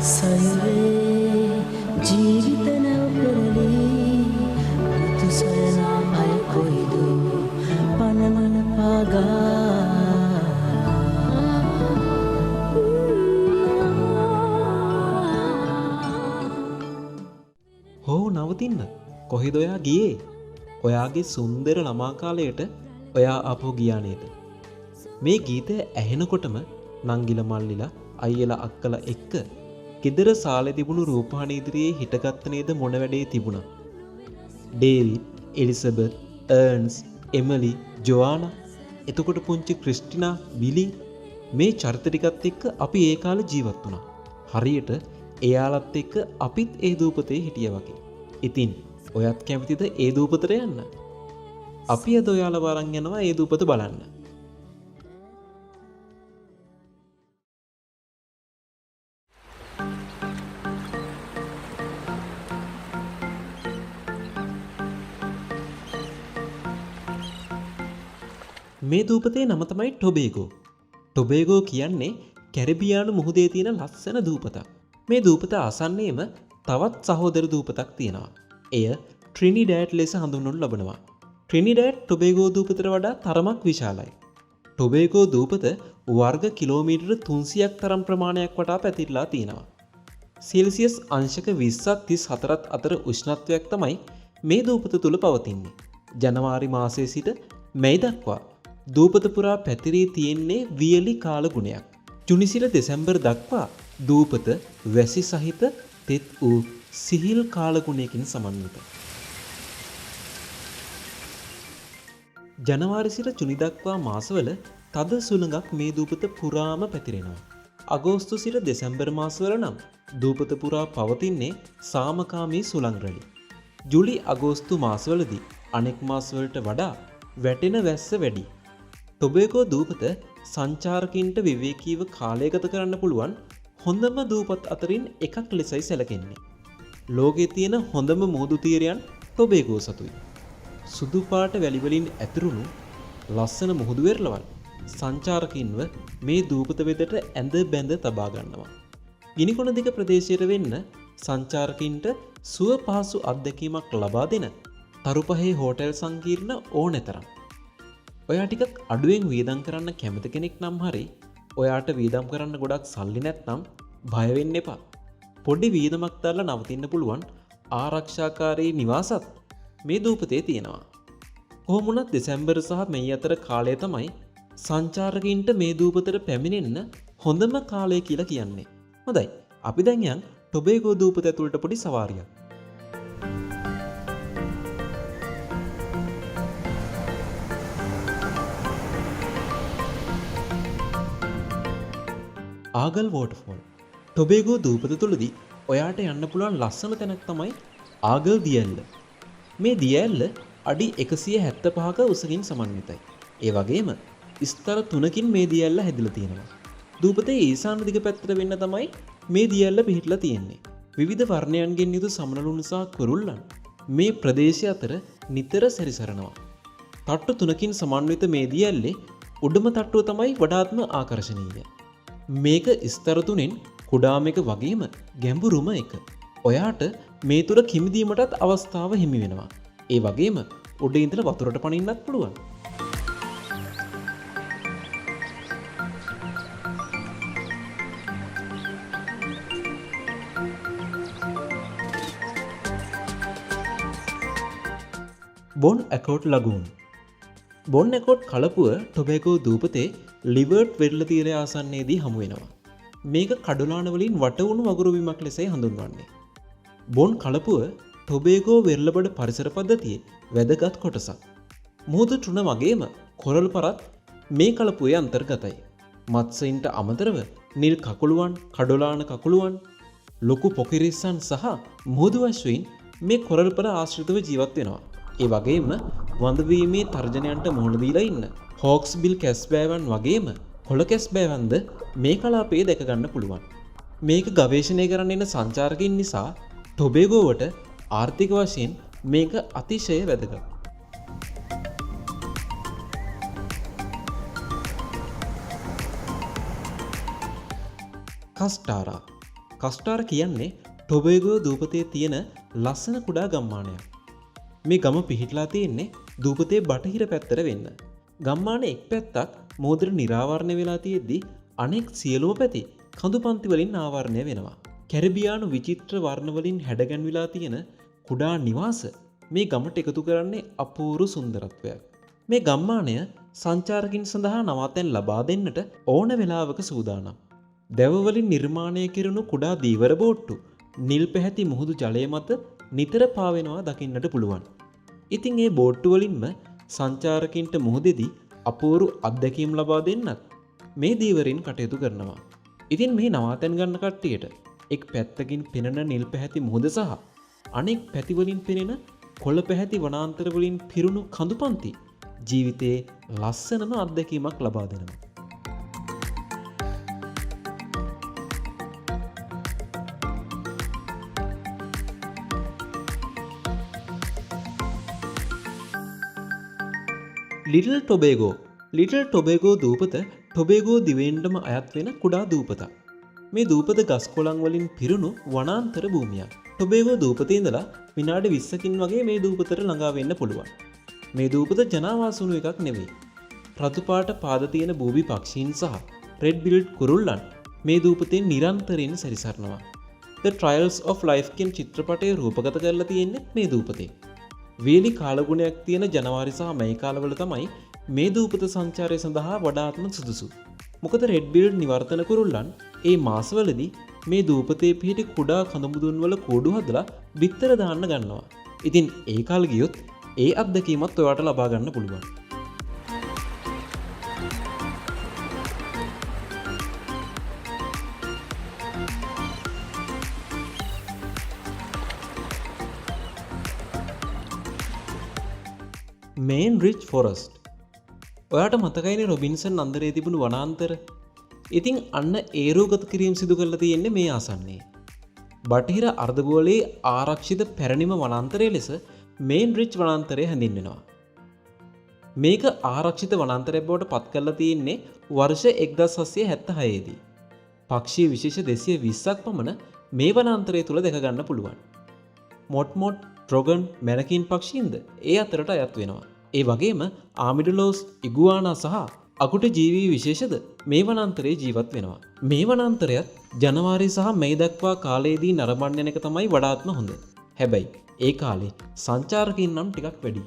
සයුරේ ජීවිත නැවපෙරළි පුතු සොයනා අය කොයිද පනවන පාගා හෝ නවතින්න කොහෙද ඔයා ගියේ? ඔයාගේ සුන්දර ළමා කාලයට ඔයා ආපහු ගියා නේද? මේ ගීතය ඇහෙනකොටම නංගිල මල්ලිලා අයියලා අක්කලා එක්ක ගෙදර සාලේ තිබුණු රූපවාහිනිය ඉදිරියේ හිටගත්ත නේද මොන වැඩේ තිබුණා? ඩේවිඩ්, එලිසබෙත්, අර්න්ස්, එමිලි, ජොආනා, එතකොට පුංචි ක්‍රිස්ටිනා, බිලි මේ චරිත ටිකත් එක්ක අපි ඒ කාලේ ජීවත් වුණා. හරියට එයාලත් එක්ක අපිත් ඒ දූපතේ හිටියා වගේ. ඉතින් ඔයත් කැමතිද ඒ දූපතට යන්න? අපි අද ඔයාලව අරන් යනවා ඒ දූපත බලන්න. මේ දූපතේ නම තමයි ටොබේගෝ. ටොබේගෝ කියන්නේ කැරිබියානු මුහුදේ තියෙන ලස්සන දූපතක්. මේ දූපත ආසන්නයේම තවත් සහෝදර දූපතක් තියෙනවා. එය ට්‍රිනිඩෑඩ් ලෙස හඳුන්වනු ලබනවා. ට්‍රිනිඩෑඩ් ටොබේගෝ දූපතට වඩා තරමක් විශාලයි. ටොබේගෝ දූපත වර්ග කිලෝමීටර 300ක් තරම් ප්‍රමාණයක් වටා පැතිරලා තියෙනවා. සෙල්සියස් අංශක 20ත් 34ත් අතර උෂ්ණත්වයක් තමයි මේ දූපත තුල පවතින්නේ. ජනවාරි මාසයේ සිට මැයි දක්වා දූපත පුරා පැතිරී තියෙන්නේ වියලි කාල ගුණයක්. ජුනි සිට දෙසැම්බර් දක්වා දූපත වැසි සහිත තෙත් වූ සිහිල් කාල ගුණයකින් සමන්විතයි. ජනවාරි සිට ජුනි දක්වා මාසවල තද සුළඟක් මේ දූපත පුරාම පැතිරෙනවා. අගෝස්තු සිට දෙසැම්බර් මාසවල නම් දූපත පුරා පවතින්නේ සාමකාමී සුළං රැලි. ජුලි අගෝස්තු මාසවලදී අනෙක් මාසවලට වඩා වැටෙන වැස්ස වැඩි. ටොබේගෝ දූපත සංචාරකින්ට විවේකීව කාලය ගත කරන්න පුළුවන් හොඳම දූපත් අතරින් එකක් ලෙසයි සැලකෙන්නේ. ලෝකයේ තියෙන හොඳම මුහුදු තීරයන් ටොබේගෝ සතුයි. සුදු පාට වැලි වලින් ඇතුරුණු ලස්සන මුහුදු වෙරළවල් සංචාරකින්ව මේ දූපත වෙතට ඇඳ බැඳ තබා ගන්නවා. ගිනිකොන දිග ප්‍රදේශයට වෙන්න සංචාරකින්ට සුව පහසු අත්දැකීමක් ලබා දෙන තරුපහේ හෝටල් සංකීර්ණ ඕනෑතරම්. ඔයා ටිකක් අඩුවෙන් වියදම් කරන්න කැමති කෙනෙක් නම් හරි ඔයාට වියදම් කරන්න ගොඩක් සල්ලි නැත්නම් බය වෙන්න එපා. පොඩි වියදමක් දාලා නවතින්න පුළුවන් ආරක්ෂාකාරී නිවාසත් මේ දූපතේ තියෙනවා. කොහොම වුණත් දෙසැම්බර් සහ මැයි අතර කාලය තමයි සංචාරකයින්ට මේ දූපතට පැමිණෙන්න හොඳම කාලය කියලා කියන්නේ. හොඳයි. අපි දැන් යන් ටොබේගෝ දූපත ඇතුළට පොඩි සවාරියක්. ආගල් වෝටර්ෆෝල්. ටොබේගෝ දූපත තුලදී ඔයාට යන්න පුළුවන් ලස්සන තැනක් තමයි ආගල් දියැල්ල. මේ දියැල්ල අඩි 175ක උසකින් සමන්විතයි. ඒ වගේම ස්තර 3කින් මේ දියැල්ල හැදිලා තියෙනවා. දූපතේ ඊශාන දිග පැත්තට වෙන්න තමයි මේ දියැල්ල පිහිටලා තියෙන්නේ. විවිධ වර්ණයන්ගෙන් යුතු සමනලුන් සහ කුරුල්ලන් මේ ප්‍රදේශය අතර නිතර සැරිසරනවා. තට්ටු 3කින් සමන්විත මේ දියැල්ලේ උඩම තට්ටුව තමයි වඩාත්ම ආකර්ශනීය. මේක ස්තර 3න් කුඩාම එක වගේම ගැඹුරුම එක. ඔයාට මේ තුර කිමිදීමටත් අවස්ථාව හිමි වෙනවා. ඒ වගේම උඩ ඉඳලා වතුරට පනින්නත් පුළුවන්. බොන් ඇකෝට් ලගූන්. බොන් ඇකෝට් කලපුව ටොබේගෝ දූපතේ ලිවර්ට් වෙරළ තීරය ආසන්නයේදී හමු වෙනවා. මේක කඩුලාන වලින් වටවුණු වගුරු බිමක් ලෙසයි හඳුන්වන්නේ. බොන් කලපුව ටොබේගෝ වෙරළබඩ පරිසර පද්ධතියේ වැදගත් කොටසක්. මුහුදු තෘණ වගේම කොරල් පරත් මේ කලපුවේ අන්තර්ගතයි. මත්ස්‍යයින්ට අමතරව නිල් කකුළුවන්, කඩුලාන කකුළුවන්, ලොකු පොකිරිස්සන් සහ මුහුදු අශ්වයින් මේ කොරල් පර ආශ්‍රිතව ජීවත් වෙනවා. ඒ වගේම වඳවීමේ තර්ජනයන්ට මුහුණ දීලා ඉන්න හොක්ස් බිල් කැස්බෑවන් වගේම කොළ කැස්බෑවන්ද මේ කලාපයේ දැක ගන්න පුළුවන්. මේක ගවේෂණය කරන්න එන සංචාරකයින් නිසා ටොබේගෝවට ආර්ථික වශයෙන් මේක අතිශය වැදගත්. කස්ටාරා. කස්ටාර කියන්නේ ටොබේගෝ දූපතේ තියෙන ලස්සන කුඩා ගම්මානයක්. මේ ගම පිහිටලා තියෙන්නේ දූපතේ බටහිර පැත්තට වෙන්න. ගම්මානේ එක් පැත්තක් මෝදර නිරාවරණය වෙලා තියෙද්දි අනෙක් සියලුම පැති කඳු පන්ති වලින් ආවරණය වෙනවා. කැරිබියානු විචිත්‍ර වර්ණ වලින් හැඩගැන්විලා තියෙන කුඩා නිවාස මේ ගමට එකතු කරන්නේ අපූර්ව සුන්දරත්වයක්. මේ ගම්මානය සංචාරකින් සඳහා නවාතැන් ලබා දෙන්නට ඕන වෙලාවක සූදානම්. දැව වලින් නිර්මාණය කෙරුණු කුඩා දීවර බෝට්ටු නිල් පැහැති මුහුදු ජලය මත නිතර පාවෙනවා දකින්නට පුළුවන්. ඉතින් ඒ බෝට්ටු වලින්ම සංචාරකින්ට මුහුදෙදී අපූර්ව අත්දැකීම් ලබා දෙන්නත් මේ දීවරින් කටයුතු කරනවා. ඉතින් මේ නවාතැන් ගන්න කට්ටියට එක් පැත්තකින් පෙනෙන නිල් පැහැති මුහුද සහ අනෙක් පැතිවලින් පෙනෙන කොළ පැහැති වනාන්තර වලින් පිරුණු කඳුපන්ති ජීවිතයේ ලස්සනම අත්දැකීමක් ලබා දෙනවා. ලිටල් ටොබේගෝ දූපත ටොබේගෝ දිවයිනටම අයත් වෙන කුඩා දූපතක්. මේ දූපත ගස් කොළන් වලින් පිරුණු වනාන්තර භූමියක්. ටොබේගෝ දූපතේ ඉඳලා විනාඩි 20කින් වගේ මේ දූපතට ළඟා වෙන්න පුළුවන්. මේ දූපත ජනාවාසුණු එකක් නෙවෙයි. රතු පාට පාද තියෙන බූබි පක්ෂීන් සහ රෙඩ් බිල්ඩ් කුරුල්ලන් මේ දූපතේ නිරන්තරයෙන් සැරිසරනවා. The Trials of Life කියන චිත්‍රපටය රූපගත කරලා තියෙන්නේ මේ දූපතේ. වේලි කාලගුණයක් තියෙන ජනවාරි සහ මැයි කාලවල තමයි මේ දූපත සංචාරය සඳහා වඩාත්ම සුදුසු. මොකද රෙඩ් බිල්ඩ් නිවර්තන කුරුල්ලන් ඒ මාසවලදී මේ දූපතේ පිහිටි කුඩා කඳුමුදුන් වල කූඩු හදලා බිත්තර දාන්න ගන්නවා. ඉතින් ඒ කාල ගියොත් ඒ අත්දැකීමත් ඔයාට ලබා ගන්න පුළුවන්. මේන් රිච් ෆොරස්ට්. ඔයාට මතකයිනේ රොබින්සන් අන්දරේ තිබුණු වනාන්තර. ඉතින් අන්න ඒ රූගත කිරීම සිදු කරලා තියෙන්නේ මේ ආසන්නයේ. බටහිර අර්ධගෝලයේ ආරක්ෂිත පැරණිම වනාන්තරය ලෙස මේන් රිච් වනාන්තරය හැඳින්වෙනවා. මේක ආරක්ෂිත වනාන්තරයක් බවට පත් කරලා තියෙන්නේ වර්ෂ 1776 දී. පක්ෂී විශේෂ 220ක් පමණ මේ වනාන්තරය තුල දැක ගන්න පුළුවන්. මොට්මොට්, ට්‍රොගන්, මැනකින් පක්ෂීන්ද ඒ අතරට අයත් වෙනවා. ඒ වගේම ආමිඩලෝස්, ඉගුආනා සහ අකුට ජීවී විශේෂද මේ වනාන්තරයේ ජීවත් වෙනවා. මේ වනාන්තරයත් ජනවාරි සහ මැයි දක්වා කාලයේදී නරඹන්න යන එක තමයි වඩාත්ම හොඳ. හැබැයි ඒ කාලේ සංචාරකයන් නම් ටිකක් වැඩි.